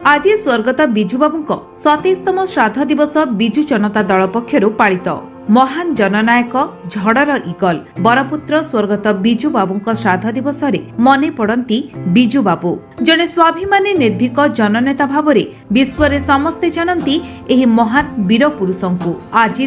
आज स्वर्गत बिजुबाबू 27तम श्राद्ध दिवस बिजु जनता दल पक्षरु पालित। महान जननायक झड़र इगल बरपुत्र स्वर्गत बिजु बाबू श्राद्ध दिवस मने पड़ती बिजु बाबू जड़े स्वाभिमानी निर्भीक जननेता भाव विश्व में समस्ते जानती एही महान वीर पुरुष को आज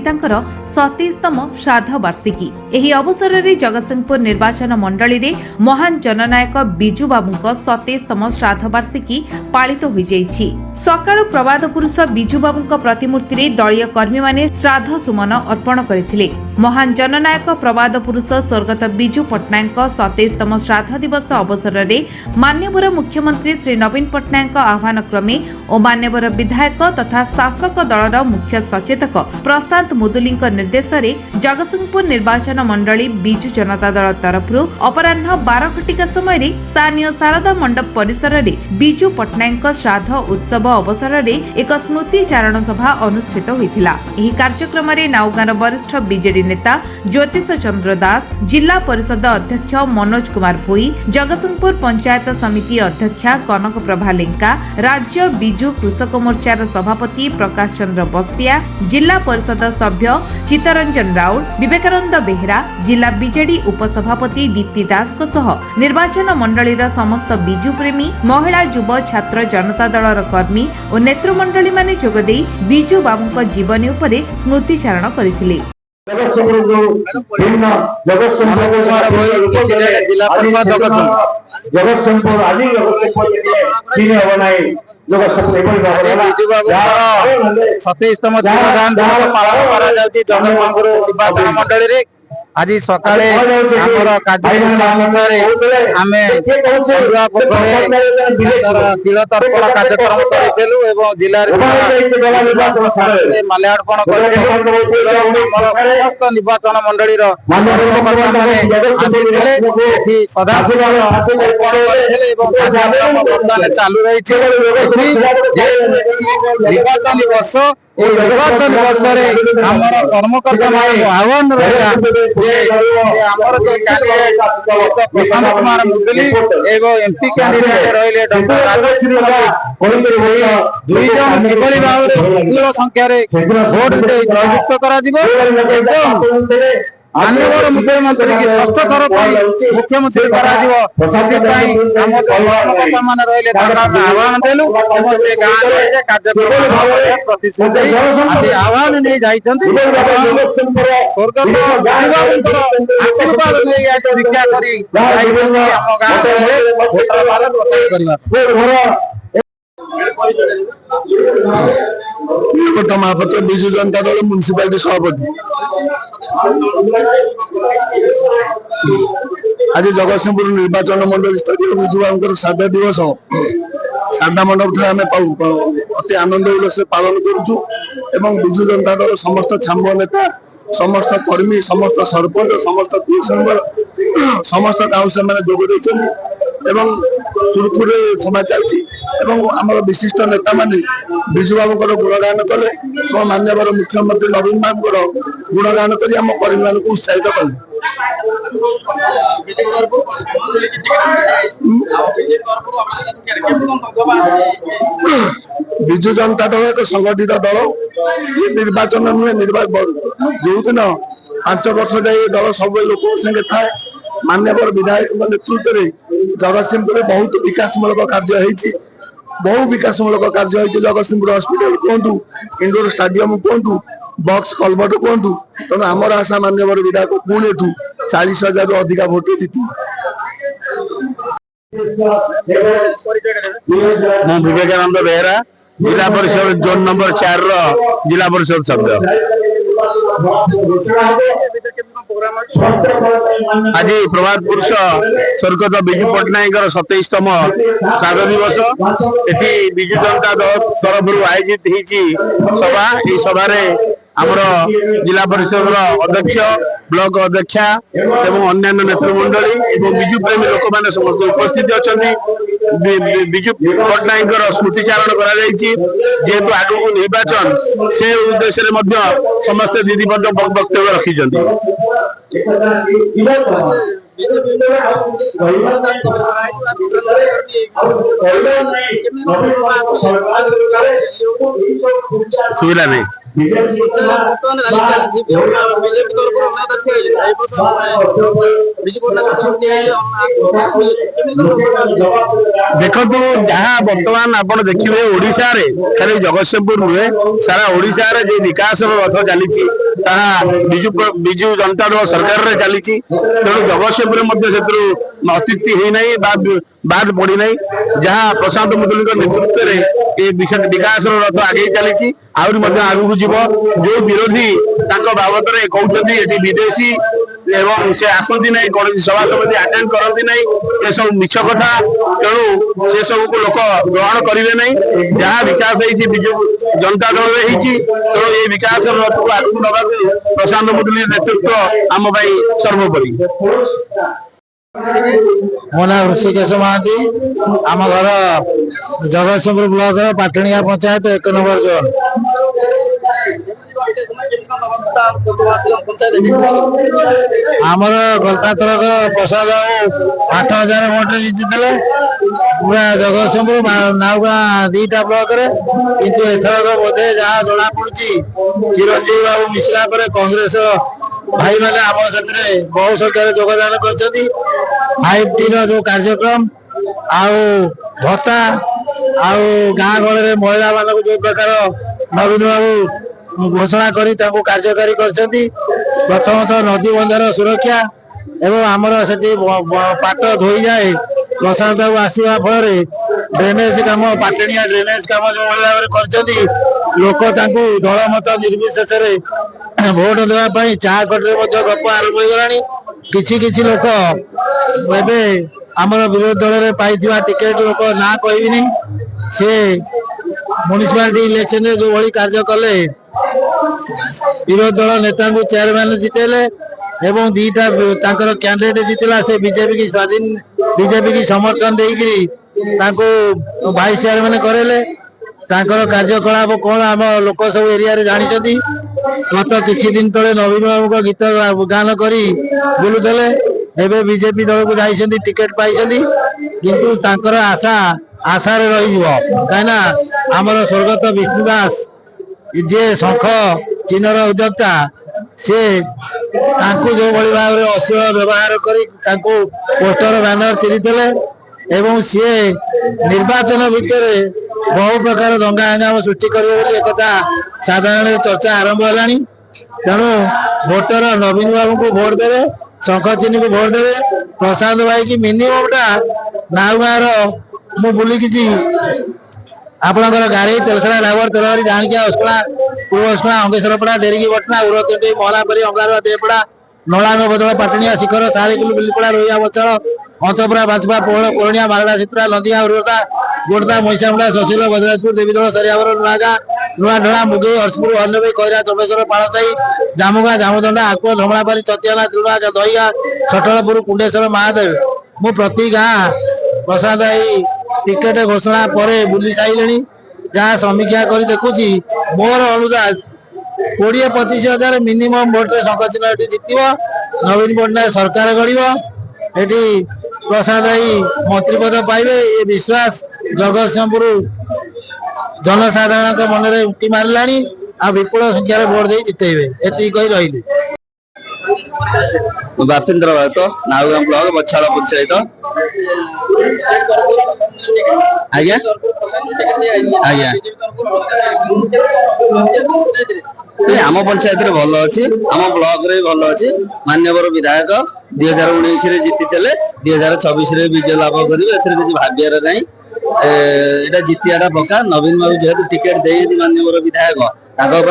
27तम श्राद्ध वार्षिकी। एही अवसर में जगतसिंहपुर निर्वाचन मंडली रे महान जननायक बिजु बाबू 27तम श्राद्ध वार्षिकी पालित हो जाइछि। सकाळु प्रवाद पुरुष बिजु बाबू प्रतिमूर्ति रे दलीय कर्मी माने श्राद्ध सुमन अर्पण करथिले। महान जननायक प्रवाद पुरुष स्वर्गत बिजु पट्टनायक 27तम श्राद्ध दिवस अवसर में मान्यवर मुख्यमंत्री श्री नवीन पट्टनायक आह्वान क्रमे और मान्यवर विधायक तथा शासक दलर मुख्य सचेतक प्रशांत मुदुली निर्देश में जगतसिंहपुर निर्वाचन मंडली बिजु जनता दल तरफ अपराह्न 12 घटिका समय स्थानीय शारदा मंडप परिसर में बिजु पट्टनायक श्राद्ध उत्सव अवसर में एक स्मृति चारण सभा अनुष्ठित होइथिला। एही कार्यक्रम में नाउगांर वरिष्ठ बीजेडी नेता ज्योतिष चंद्र दास, जिला परिषद अध्यक्ष मनोज कुमार भोई, जगतसिंहपुर पंचायत समिति अध्यक्षा कनक प्रभा लेंका, राज्य बिजु कृषक मोर्चार सभापति प्रकाश चंद्र बस्तिया, जिला परिषद सभ्य चित्तरंजन राउत, विवेकानंद बेहेरा, जिला बीजेडी उपसभापति दीप्ति दास निर्वाचन मंडलीर समस्त बिजु प्रेमी महिला युव छात्र जनता दलर कर्मी और नेतृमंडली माने जोगदे बिजु बाबू जीवनी उपरे स्मृतिचारण करथिले। सतैशतम जन्मदान दिवस पालन जगतसिंहपुर निर्वाचन मंडली आज सकाळे कार्यसूची अनुसार आम तिल तर्पण कार्यक्रम करूँ जिले माल्यार्पण कर समस्त निर्वाचन मंडली सदाशिव कार्यक्रम चालू रही निर्वाचन वर्ष निर्वाचन वर्ष आमर कर्मकर्ता मान आह्वान रहा प्रशांत कुमार मुदुली एवं एमपी कैंडिडेट रही डॉक्टर दुई जन किभली भाव विपुल संख्यार भोट जययुक्त कर मान्यवर मुख्यमंत्री की षष्ठ थर मुख्यमंत्री आह्वान देलु से गाँव कार्यक्रम प्रतिश्रुति आह्वान नहीं स्वर्गत आशीर्वाद नहीं भिक्षा कर महापात्र बिजु जनता दल म्युनिसिपालिटी सभापति आज जगतसिंहपुर निर्वाचन मंडल स्तरीय बिजु बाबू श्राद्ध दिवस श्राद्धा मंडप आम अति आनंद उल्लास पालन करुचु एवं बिजु जनता दल समस्त छाम्ब नेता समस्त कर्मी समस्त सरपंच समस्त समस्त काउंसिलर मैंने जोग एवं सुरखुर सभा चलती आम विशिष्ट नेता माने बिजु बाबू गुणगान कले और मान्यवर मुख्यमंत्री नवीन बाबू गुणगान कर आम कर्मी मान उत्साहित कले। बिजु जनता दल एक संगठित दल ये निर्वाचन नुहे जो दिन 5 वर्ष जाए दल सब लोक संगे थाए मान्यवर विधायक नेतृत्व में जगतसिंहपुर बहुत विकासमूलक कार्य बहु विकासमूलक कार्य जगतसिंहपुर हॉस्पिटल कहतु इंडोर स्टाडियम कहतु बॉक्स कलवर्ट कहतु तेणु आमर आशा मान्यवर विधायक पुणी एठू 40,000 रु अधिका भोट जीति विवेकानंद बेहरा जिला परिषद जोन नंबर 4 जिला परिषद सभ्य आज प्रभात पुरुष स्वर्गत बिजु पट्टनायक 27तम श्राद्ध दिवस एटी बिजु जनता दल तरफ आयोजित होती सभा ये सभा आमर जिला परिषद अध्यक्ष ब्लॉक अध्यक्षा एवं अन्यान्य नेतृमंडली और बिजु प्रेमी लोक मैंने समस्त उपस्थित अच्छा बिजु पट्टनायक स्मृतिचारण करेतु आग को निर्वाचन से उद्देश्य समस्त दीदीबद्ध वक्तव्य रखी सुविधा नहीं देखो जहाँ बर्तमान आप देखिए ओडिशा रे खाली जगतसिंहपुर नुहे सारा ओडिशा रे जो विकास रथ चली विजु जनता दल सरकार रे चली तेणु जगतसिंहपुर अतिथि है बाद पड़ी ना जहाँ प्रशांत मुदुली नेतृत्व में विकास रथ आगे चली आगू जीव जो विरोधी बाबद कहते विदेशी एवं से आसती ना कौन सभा समिति आटेंड करती ना ये सब मिछ कथा तेणु से सब को लोक ग्रहण करेंगे ना जहाँ विकास होती विजु जनता दल तेणु ये विकास रथ को आगू नवा प्रशांत मुदुली नेतृत्व आम सर्वोपरि। मो ना ऋषिकेश महांती आम घर जगतसिंहपुर ब्लॉक पाटणिया पंचायत 1 नंबर जोन आमर गलता थरक प्रसाद 8000 भोट जीति पूरा जगतसिंहपुर नाउगा 2टा ब्लॉक रे किंतु एथरक बोधे जहाँ जना पड़ी चिरंजीवी बाबू मिश्रा पर कांग्रेस भाई मैंने आम से बहु संख्यार योगदान कर 5T जो कार्यक्रम आउ भत्ता आउ गाँ गहली महिला मान जो प्रकार नवीन बाबू घोषणा करी कार्यकारी कर प्रथमतः नदी बंधर सुरक्षा एवं आमर से पाट धोई जाए प्रशांत बाबू आसवा फल ड्रेनेज काम पाटणिया ड्रेनेज काम जो भाव लोक दल मत निर्विशेष भोट देवाई चाह कटे गप आरंभ हो गलानी किछि लोक एबे आमर विरोधी दल में पाई टिकेट लोक ना कहबिनी से म्युनिसिपालिटी इलेक्शन जो भाई कार्य कले विरोधी दल नेता को चेयरमैन जितेले एवं 2टा कैंडिडेट जितला से बीजेपी की स्वाधीन बीजेपी की समर्थन देकर वाइस चेयरमैन करेले कार्यकलाप कौन आम लोक सब एरिया रे जानी गत किछि दिन तले नवीन बाबू गीत गान कर बुलुले एवं बीजेपी दल को जाइछन्ती टिकेट पाइछन्ती किंतु तांकर आशा आशा रे रही कहीं आमर स्वर्गत विष्णु दास जे शंख चिन्हर उद्योक्ता से जो भाई भाव में अश्लील व्यवहार कर पोस्टर बैनर चिरीते एवं सी निर्वाचन भितर बहु प्रकार दंगा हंगाम सृष्टि करेंगे एक साधारण चर्चा आरंभ है तेणु भोटर नवीन बाबू को भोट देवे शंख चिन्ह को भोट देवे प्रशांत भाई की मिनिममटा नाउ गाँव मु बुलिकी आपणकर गाड़ी तेलसरा डाबर तेलहरी डाणिया उसकला पूर्व उसकला अंगेश्वरपड़ा डेरिकी बटना उरती महलापरी अंगारुआ देपड़ा नलांग बदल पाटणिया शिखर सारिकुल बिलीपड़ा रोहिया बचल अंतपुरा बांचपा पोहल कोरणिया मारड़ा चित्रा नदिया उर्वरता गोड़ता महिषामुड़ा शशील बजराजपुर देवीदल सरियावर नुआगा नुआ ढला मुगई हरसपुर हरनबी खैरा चंपेश्वर पाड़साई जामुगा जामुदंडा आकुआ धमलापारी चतियाना तिलुआ दहिया सटलपुर कुंडेश्वर महादेव मु प्रति गाँ प्रसाद टिकेट घोषणा पर बुली सारे जहाँ समीक्षा कर देखुची मोर अनुदान 20-25 हजार मिनिमम भोट शंख चिन्ह जीत नवीन पट्टनायक सरकार गढ़ प्रसाद मंत्री पद पाइबे ये विश्वास जगतसिंहपुर जनसाधारण मन में उंकी मारा आ विपुल संख्यार भोट दे जितेबे एति कही रही बापेन्द्र राउत नाउगां ब्लॉक बछाड़ पंचायत आज्ञा आज्ञा आम पंचायत रे भल अच्छी आम ब्लॉक रे भल अच्छी मान्यवर विधायक 2019 रे जीति 2026 रे विजय लाभ करेंगे भाग्यर ना एटा जितियाटा पक्का नवीन बाबू जेहेतु टिकेट देती मान्यवर विधायक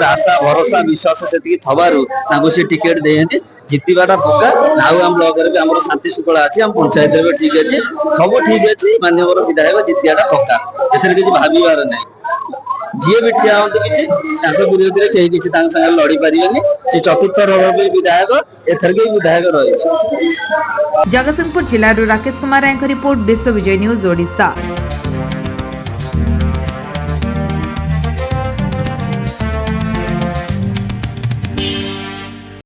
आशा भरोसा विश्वास से थबारु से टिकेट देती जितवाटा पक्का नाउगां ब्लॉक रे भी शांति शुक्ला अच्छी आम पंचायत भी ठीक अच्छे सब ठीक अच्छे मान्यवर विधायक जितियाटा पक्का एथेर किछि भाबिबार नहीं जी भी ठिया कि विरोधी कहीं किसी लड़ी पारे से चतुर्थ विधायक एथर के विधायक रही। जगतसिंहपुर जिल्ला राकेश कुमार राय रिपोर्ट विश्व विजय न्यूज ओडिशा।